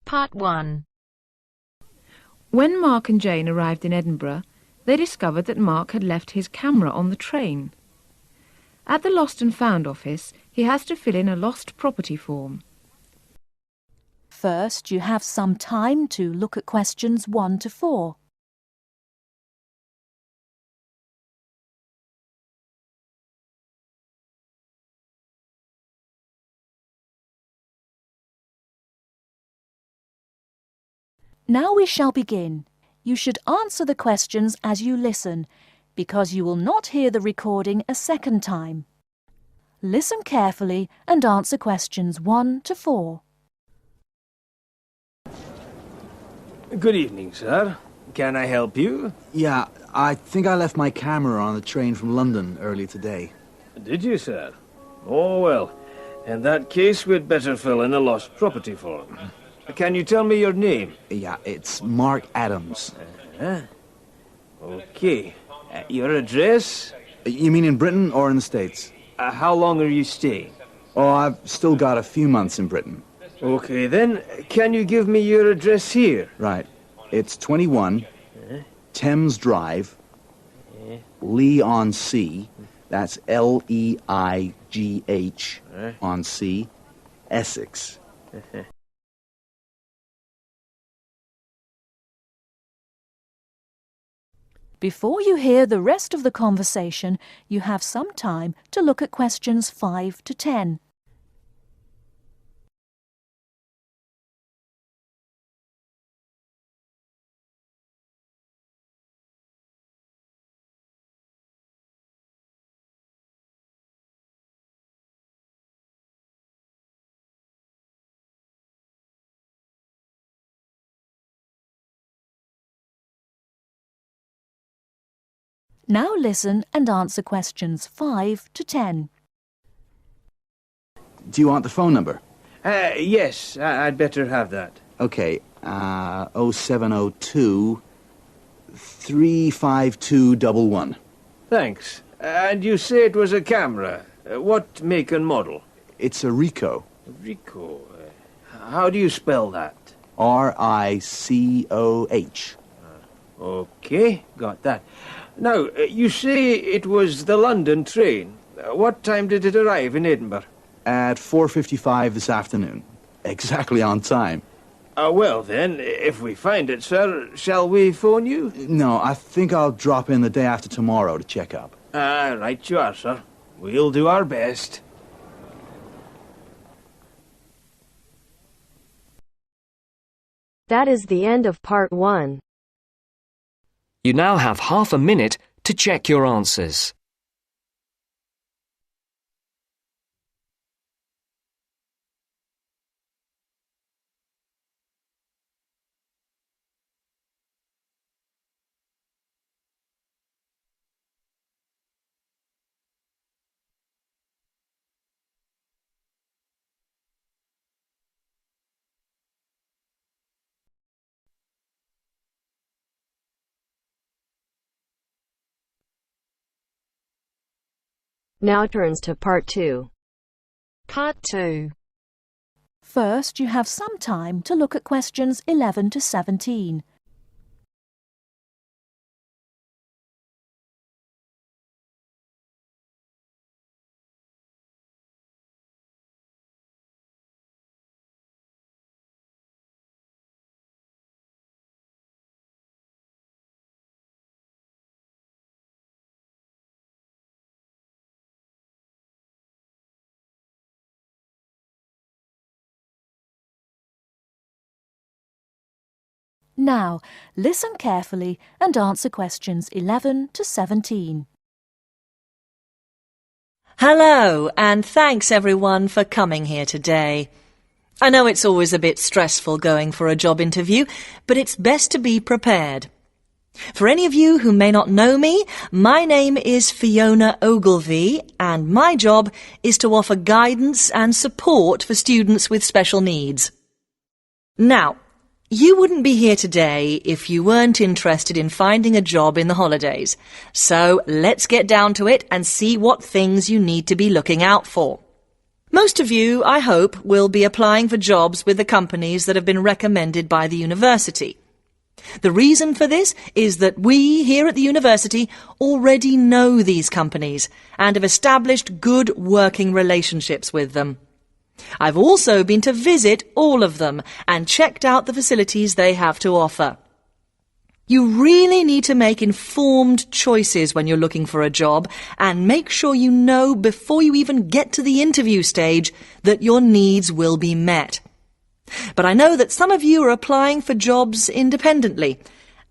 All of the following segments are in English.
Part 1. When Mark and Jane arrived in Edinburgh, they discovered that Mark had left his camera on the train. At the Lost and Found office, he has to fill in a lost property form. First, you have some time to look at questions 1 to 4. Now we shall begin. You should answer the questions as you listen, because you will not hear the recording a second time. Listen carefully and answer questions 1 to 4. Good evening, sir. Can I help you? Yeah, I think I left my camera on the train from London earlier today. Did you, sir? Oh, well. In that case, we'd better fill in a lost property form. Can you tell me your name? Yeah, it's Mark Adams. Okay. Your address? You mean in Britain or in the States? How long are you staying? Oh, I've still got a few months in Britain. Okay, then. Can you give me your address here? Right. It's 21 Thames Drive, Leigh-on-Sea. That's Leigh on Sea, Essex. Before you hear the rest of the conversation, you have some time to look at questions 5 to 10. Now listen and answer questions 5 to 10. Do you want the phone number? Yes, I'd better have that. Okay, 0702 35211. Thanks. And you say it was a camera. What make and model? It's a Ricoh. Ricoh. How do you spell that? Ricoh. Okay, got that. Now, you say it was the London train. What time did it arrive in Edinburgh? At 4:55 this afternoon. Exactly on time. Well then, if we find it, sir, shall we phone you? No, I think I'll drop in the day after tomorrow to check up. Right you are, sir. We'll do our best. That is the end of Part 1. You now have half a minute to check your answers. Now turns to Part 2. Part 2. First, you have some time to look at questions 11 to 17. Now, listen carefully and answer questions 11 to 17. Hello, and thanks everyone for coming here today. I know it's always a bit stressful going for a job interview, but it's best to be prepared. For any of you who may not know me, my name is Fiona Ogilvie, and my job is to offer guidance and support for students with special needs. Now, you wouldn't be here today if you weren't interested in finding a job in the holidays. So let's get down to it and see what things you need to be looking out for. Most of you, I hope, will be applying for jobs with the companies that have been recommended by the university. The reason for this is that we here at the university already know these companies and have established good working relationships with them. I've also been to visit all of them and checked out the facilities they have to offer. You really need to make informed choices when you're looking for a job and make sure you know before you even get to the interview stage that your needs will be met. But I know that some of you are applying for jobs independently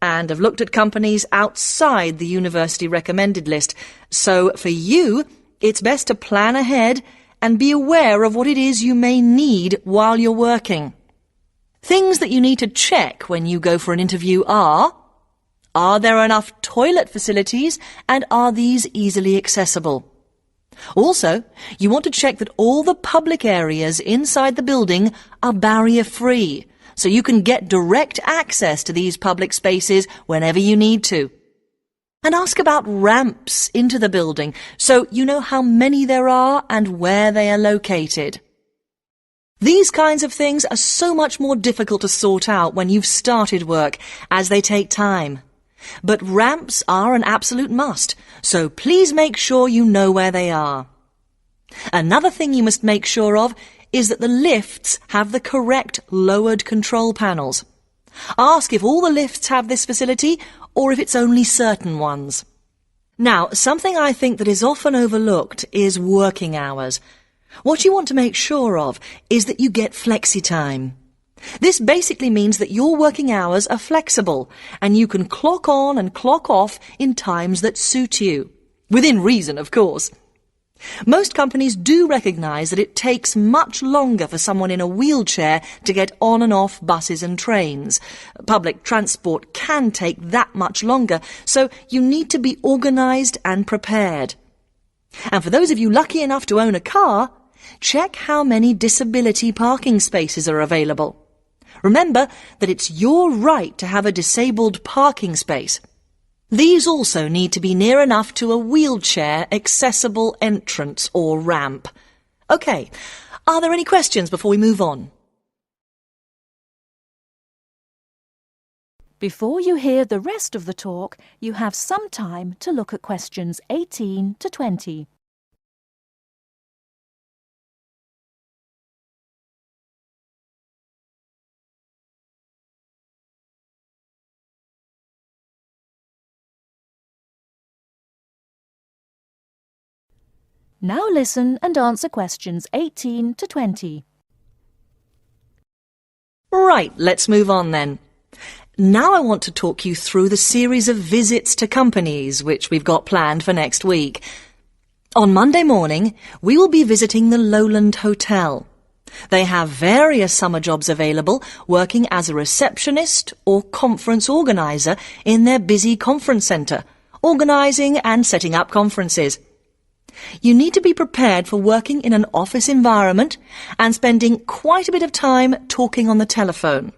and have looked at companies outside the university recommended list. So for you, it's best to plan ahead and be aware of what it is you may need while you're working. Things that you need to check when you go for an interview are there enough toilet facilities and are these easily accessible? Also, you want to check that all the public areas inside the building are barrier-free, so you can get direct access to these public spaces whenever you need to. And ask about ramps into the building, so you know how many there are and where they are located. These kinds of things are so much more difficult to sort out when you've started work, as they take time. But ramps are an absolute must, so please make sure you know where they are. Another thing you must make sure of is that the lifts have the correct lowered control panels. Ask if all the lifts have this facility or if it's only certain ones. Now, something I think that is often overlooked is working hours. What you want to make sure of is that you get flexi time. This basically means that your working hours are flexible and you can clock on and clock off in times that suit you. Within reason, of course. Most companies do recognise that it takes much longer for someone in a wheelchair to get on and off buses and trains. Public transport can take that much longer, so you need to be organised and prepared. And for those of you lucky enough to own a car, check how many disability parking spaces are available. Remember that it's your right to have a disabled parking space. These also need to be near enough to a wheelchair-accessible entrance or ramp. OK, are there any questions before we move on? Before you hear the rest of the talk, you have some time to look at questions 18 to 20. Now listen and answer questions 18 to 20. Right, let's move on then. Now I want to talk you through the series of visits to companies which we've got planned for next week. On Monday morning, we will be visiting the Lowland Hotel. They have various summer jobs available, working as a receptionist or conference organiser in their busy conference centre, organising and setting up conferences. You need to be prepared for working in an office environment and spending quite a bit of time talking on the telephone.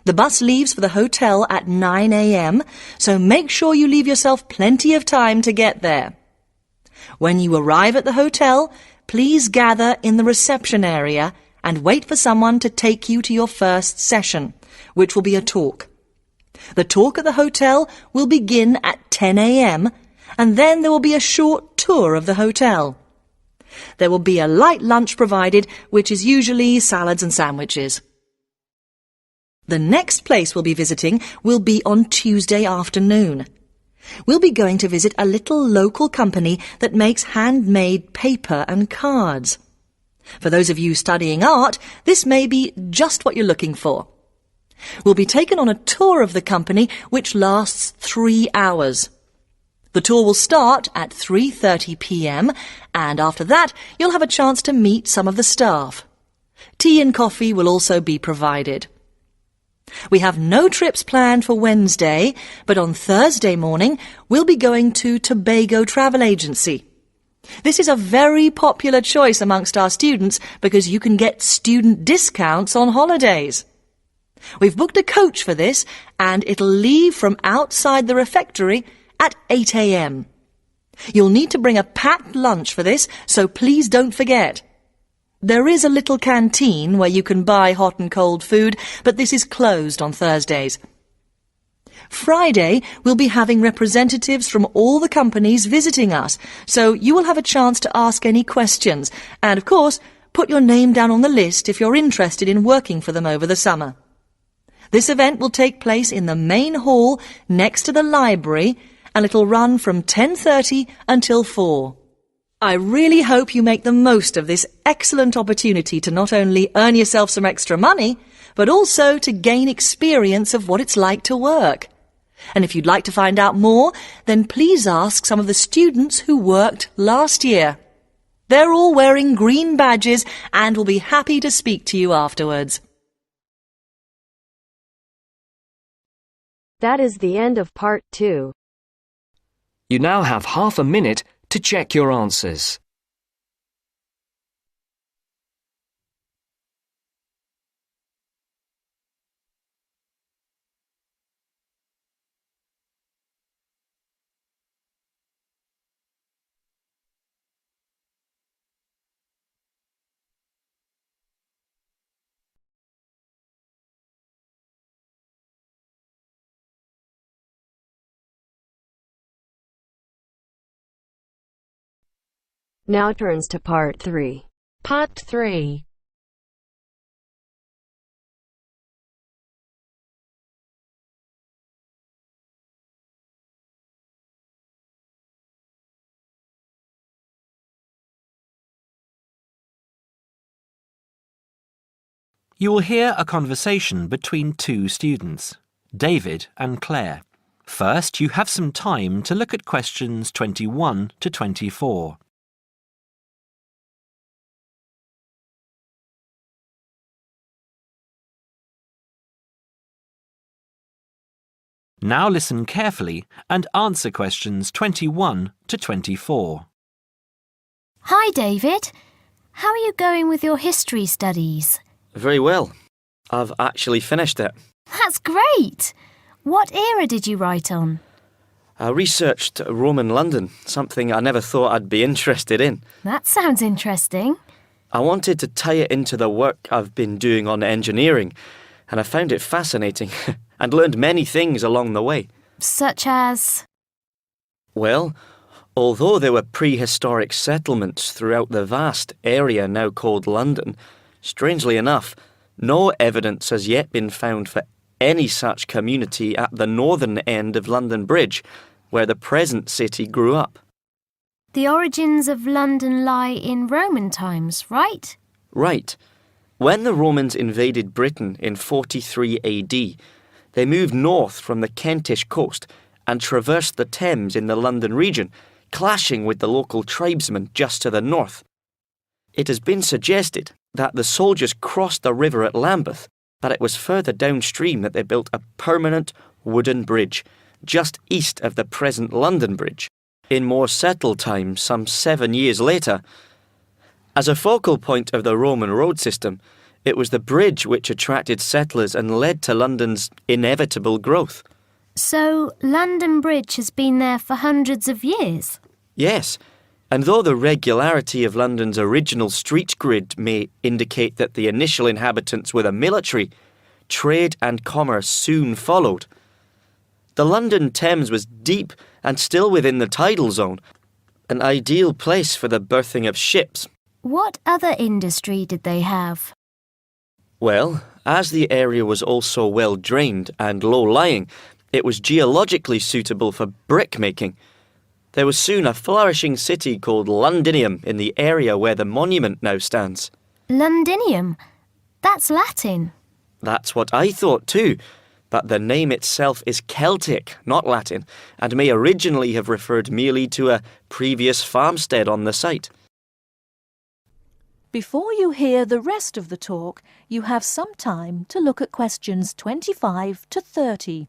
The bus leaves for the hotel at 9 a.m, so make sure you leave yourself plenty of time to get there. When you arrive at the hotel, please gather in the reception area and wait for someone to take you to your first session, which will be a talk. The talk at the hotel will begin at 10 a.m, and then there will be a short tour of the hotel. There will be a light lunch provided, which is usually salads and sandwiches. The next place we'll be visiting will be on Tuesday afternoon. We'll be going to visit a little local company that makes handmade paper and cards. For those of you studying art, this may be just what you're looking for. We'll be taken on a tour of the company which lasts 3 hours. The tour will start at 3:30 p.m, and after that you'll have a chance to meet some of the staff. Tea and coffee will also be provided. We have no trips planned for Wednesday, but on Thursday morning we'll be going to Tobago Travel Agency. This is a very popular choice amongst our students because you can get student discounts on holidays. We've booked a coach for this, and it'll leave from outside the refectory at 8 a.m. You'll need to bring a packed lunch for this, so please don't forget. There is a little canteen where you can buy hot and cold food, but this is closed on Thursdays. Friday, we'll be having representatives from all the companies visiting us, so you will have a chance to ask any questions, and of course, put your name down on the list if you're interested in working for them over the summer. This event will take place in the main hall next to the library, and it'll run from 10:30 until 4. I really hope you make the most of this excellent opportunity to not only earn yourself some extra money, but also to gain experience of what it's like to work. And if you'd like to find out more, then please ask some of the students who worked last year. They're all wearing green badges and will be happy to speak to you afterwards. That is the end of part 2. You now have half a minute to check your answers. Now turns to part 3. Part 3. You will hear a conversation between two students, David and Claire. First, you have some time to look at questions 21 to 24. Now listen carefully and answer questions 21 to 24. Hi, David. How are you going with your history studies? Very well. I've actually finished it. That's great! What era did you write on? I researched Roman London, something I never thought I'd be interested in. That sounds interesting. I wanted to tie it into the work I've been doing on engineering, and I found it fascinating and learned many things along the way. Such as? Well, although there were prehistoric settlements throughout the vast area now called London, strangely enough, no evidence has yet been found for any such community at the northern end of London Bridge, where the present city grew up. The origins of London lie in Roman times, right? Right. When the Romans invaded Britain in 43 AD, they moved north from the Kentish coast and traversed the Thames in the London region, clashing with the local tribesmen just to the north. It has been suggested that the soldiers crossed the river at Lambeth, but it was further downstream that they built a permanent wooden bridge, just east of the present London Bridge, in more settled times some 7 years later. As a focal point of the Roman road system, it was the bridge which attracted settlers and led to London's inevitable growth. So, London Bridge has been there for hundreds of years? Yes, and though the regularity of London's original street grid may indicate that the initial inhabitants were the military, trade and commerce soon followed. The London Thames was deep and still within the tidal zone, an ideal place for the berthing of ships. What other industry did they have? Well, as the area was also well drained and low-lying, it was geologically suitable for brick-making. There was soon a flourishing city called Londinium in the area where the monument now stands. Londinium? That's Latin. That's what I thought too, but the name itself is Celtic, not Latin, and may originally have referred merely to a previous farmstead on the site. Before you hear the rest of the talk, you have some time to look at questions 25 to 30.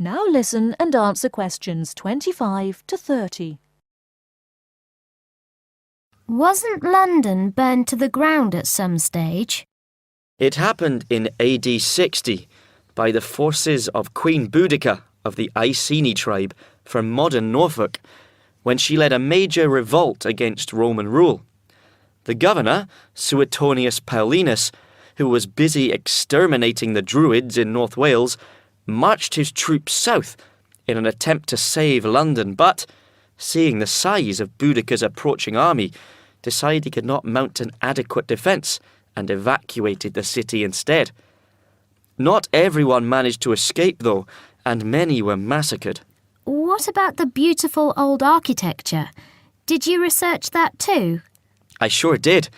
Now listen and answer questions 25 to 30. Wasn't London burned to the ground at some stage? It happened in AD 60 by the forces of Queen Boudica of the Iceni tribe from modern Norfolk, when she led a major revolt against Roman rule. The governor, Suetonius Paulinus, who was busy exterminating the Druids in North Wales, marched his troops south in an attempt to save London, but, seeing the size of Boudica's approaching army, decided he could not mount an adequate defence and evacuated the city instead. Not everyone managed to escape, though, and many were massacred. What about the beautiful old architecture? Did you research that too? I sure did.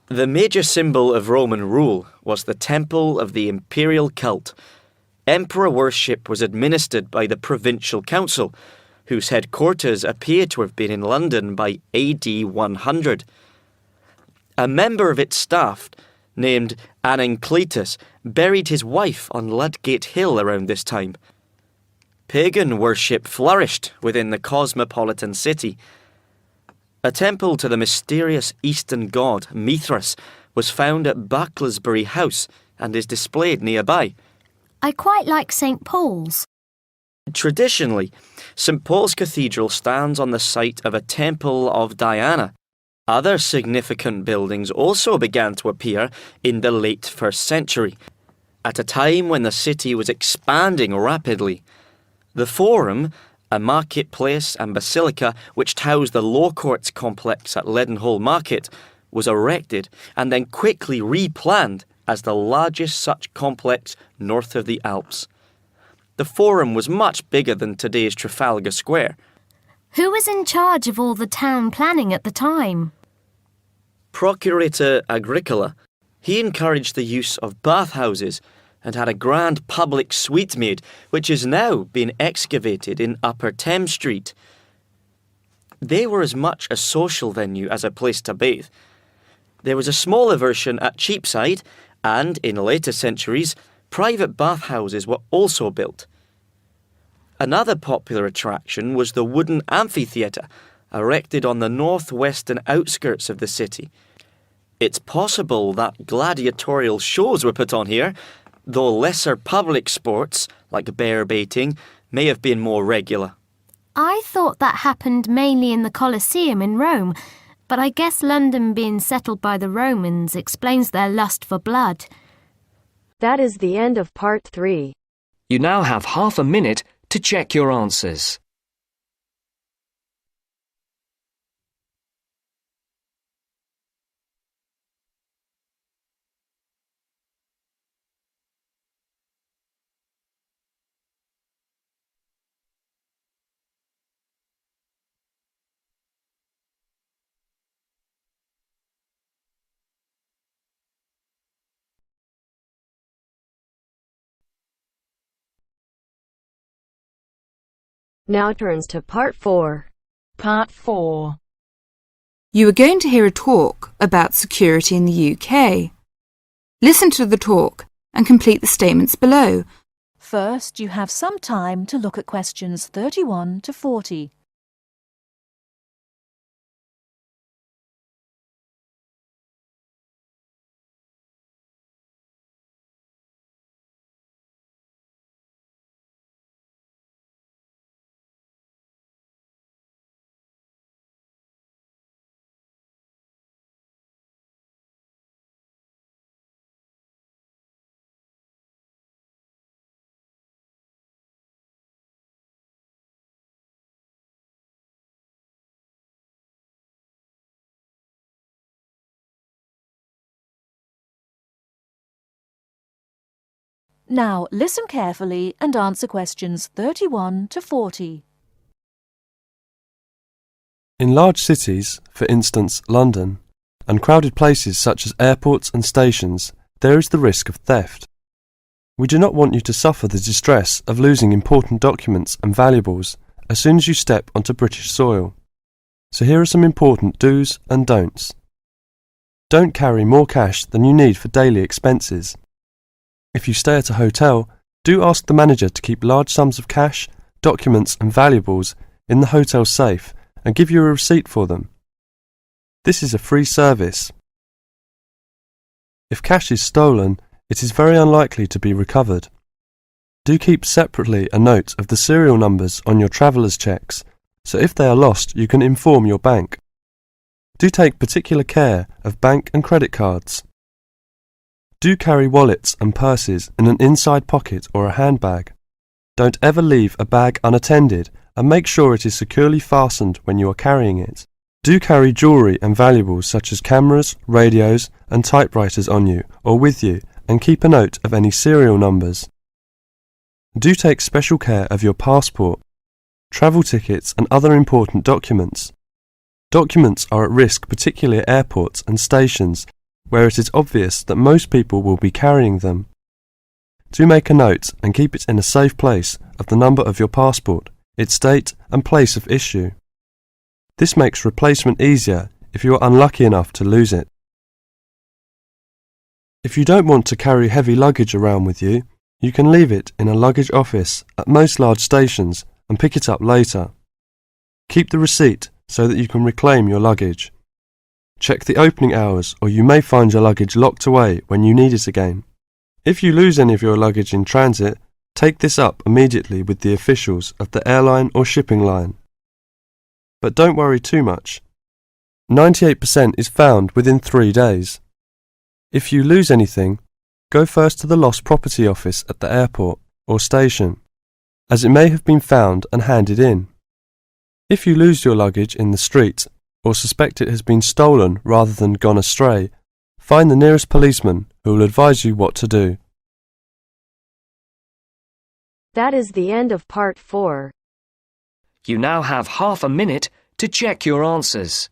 The major symbol of Roman rule was the Temple of the Imperial Cult. Emperor worship was administered by the Provincial Council, whose headquarters appear to have been in London by AD 100. A member of its staff, named Anancletus, buried his wife on Ludgate Hill around this time. Pagan worship flourished within the cosmopolitan city. A temple to the mysterious Eastern god Mithras was found at Bucklersbury House and is displayed nearby. I quite like St. Paul's. Traditionally, St. Paul's Cathedral stands on the site of a temple of Diana. Other significant buildings also began to appear in the late 1st century, at a time when the city was expanding rapidly. The Forum, a marketplace and basilica which housed the Law Courts complex at Leadenhall Market, was erected and then quickly replanned as the largest such complex north of the Alps. The Forum was much bigger than today's Trafalgar Square. Who was in charge of all the town planning at the time? Procurator Agricola. He encouraged the use of bathhouses and had a grand public suite made, which is now being excavated in Upper Thames Street. They were as much a social venue as a place to bathe. There was a smaller version at Cheapside, and in later centuries, private bathhouses were also built. Another popular attraction was the wooden amphitheatre, erected on the northwestern outskirts of the city. It's possible that gladiatorial shows were put on here, though lesser public sports, like bear baiting, may have been more regular. I thought that happened mainly in the Colosseum in Rome, but I guess London being settled by the Romans explains their lust for blood. That is the end of part 3. You now have half a minute to check your answers. Now turns to part 4. Part 4. You are going to hear a talk about security in the UK. Listen to the talk and complete the statements below. First, you have some time to look at questions 31 to 40. Now listen carefully and answer questions 31 to 40. In large cities, for instance London, and crowded places such as airports and stations, there is the risk of theft. We do not want you to suffer the distress of losing important documents and valuables as soon as you step onto British soil. So here are some important do's and don'ts. Don't carry more cash than you need for daily expenses. If you stay at a hotel, Do ask the manager to keep large sums of cash, documents and valuables in the hotel safe and give you a receipt for them. This is a free service. If cash is stolen, it is very unlikely to be recovered. Do keep separately a note of the serial numbers on your traveller's checks, so if they are lost you can inform your bank. Do take particular care of bank and credit cards. Do carry wallets and purses in an inside pocket or a handbag. Don't ever leave a bag unattended and make sure it is securely fastened when you are carrying it. Do carry jewellery and valuables such as cameras, radios and typewriters on you or with you and keep a note of any serial numbers. Do take special care of your passport, travel tickets and other important documents. Documents are at risk particularly at airports and stations where it is obvious that most people will be carrying them. Do make a note and keep it in a safe place of the number of your passport, its date and place of issue. This makes replacement easier if you are unlucky enough to lose it. If you don't want to carry heavy luggage around with you, you can leave it in a luggage office at most large stations and pick it up later. Keep the receipt so that you can reclaim your luggage. Check the opening hours or you may find your luggage locked away when you need it again. If you lose any of your luggage in transit, take this up immediately with the officials of the airline or shipping line. But don't worry too much. 98% is found within 3 days. If you lose anything, go first to the lost property office at the airport or station, as it may have been found and handed in. If you lose your luggage in the street or suspect it has been stolen rather than gone astray, find the nearest policeman who will advise you what to do. That is the end of part 4. You now have half a minute to check your answers.